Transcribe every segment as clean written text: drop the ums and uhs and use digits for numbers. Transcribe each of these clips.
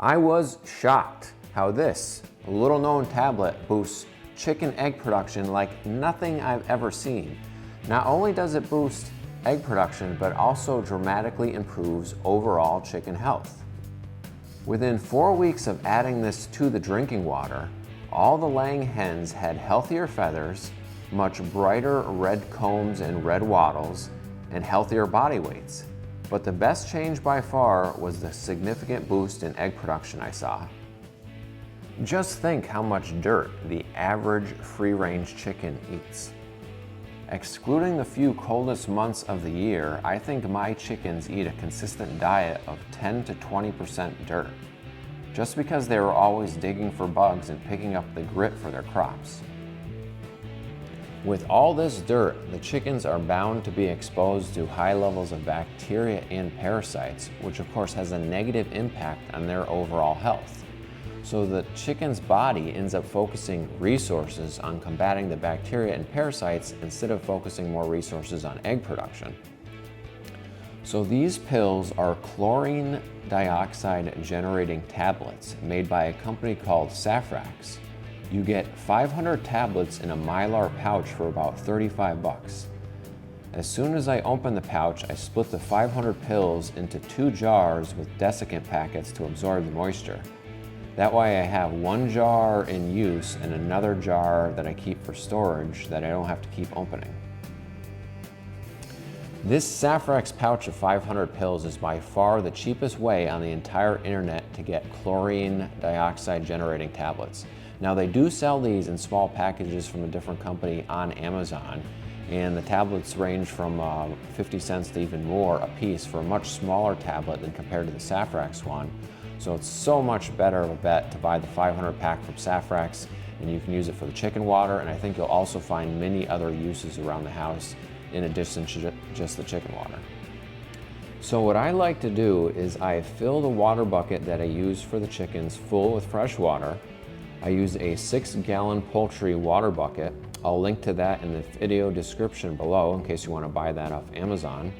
I was shocked how this little known tablet boosts chicken egg production like nothing I've ever seen. Not only does it boost egg production, but also dramatically improves overall chicken health. Within 4 weeks of adding this to the drinking water, all the laying hens had healthier feathers, much brighter red combs and red wattles, and healthier body weights. But the best change by far was the significant boost in egg production I saw. Just think how much dirt the average free-range chicken eats. Excluding the few coldest months of the year, I think my chickens eat a consistent diet of 10 to 20% dirt, just because they were always digging for bugs and picking up the grit for their crops. With all this dirt, the chickens are bound to be exposed to high levels of bacteria and parasites, which of course has a negative impact on their overall health. So the chicken's body ends up focusing resources on combating the bacteria and parasites instead of focusing more resources on egg production. So these pills are chlorine dioxide generating tablets made by a company called Safrax. You get 500 tablets in a Mylar pouch for about 35 bucks. As soon as I open the pouch, I split the 500 pills into 2 jars with desiccant packets to absorb the moisture. That way I have 1 jar in use and another jar that I keep for storage that I don't have to keep opening. This Safrax pouch of 500 pills is by far the cheapest way on the entire internet to get chlorine dioxide generating tablets. Now they do sell these in small packages from a different company on Amazon, and the tablets range from 50 cents to even more a piece for a much smaller tablet than compared to the Safrax one. So it's so much better of a bet to buy the 500 pack from Safrax, and you can use it for the chicken water, and I think you'll also find many other uses around the house in addition to just the chicken water. So what I like to do is I fill the water bucket that I use for the chickens full with fresh water. I use a 6-gallon Poultry water bucket. I'll link to that in the video description below in case you want to buy that off Amazon.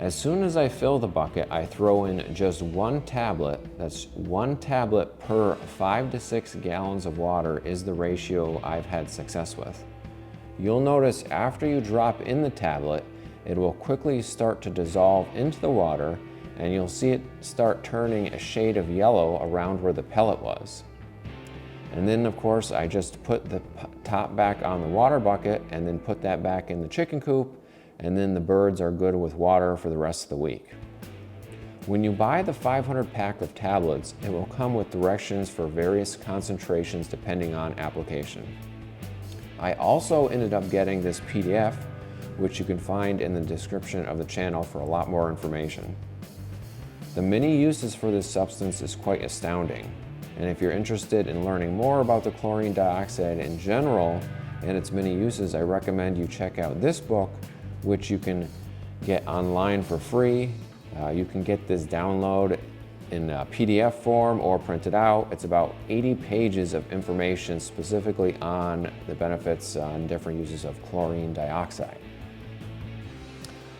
As soon as I fill the bucket, I throw in just 1 tablet. That's 1 tablet per 5 to 6 gallons of water is the ratio I've had success with. You'll notice after you drop in the tablet, it will quickly start to dissolve into the water, and you'll see it start turning a shade of yellow around where the pellet was. And then of course I just put the top back on the water bucket and then put that back in the chicken coop, and then the birds are good with water for the rest of the week. When you buy the 500 pack of tablets, it will come with directions for various concentrations depending on application. I also ended up getting this PDF, which you can find in the description of the channel for a lot more information. The many uses for this substance is quite astounding, and if you're interested in learning more about the chlorine dioxide in general and its many uses, I recommend you check out this book, which you can get online for free. You can get this download in a PDF form or print it out. It's about 80 pages of information specifically on the benefits and different uses of chlorine dioxide.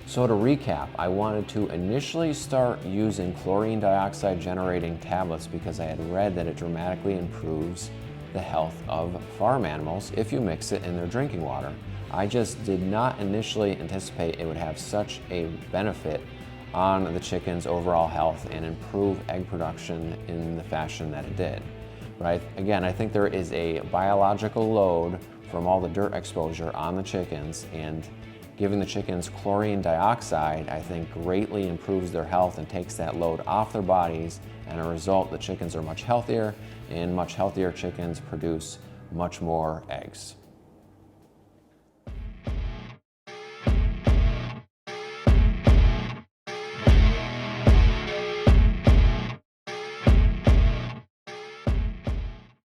So to recap, I wanted to initially start using chlorine dioxide generating tablets because I had read that it dramatically improves the health of farm animals if you mix it in their drinking water. I just did not initially anticipate it would have such a benefit on the chicken's overall health and improve egg production in the fashion that it did. But again, I think there is a biological load from all the dirt exposure on the chickens, and giving the chickens chlorine dioxide, I think, greatly improves their health and takes that load off their bodies, and as a result, the chickens are much healthier, and much healthier chickens produce much more eggs.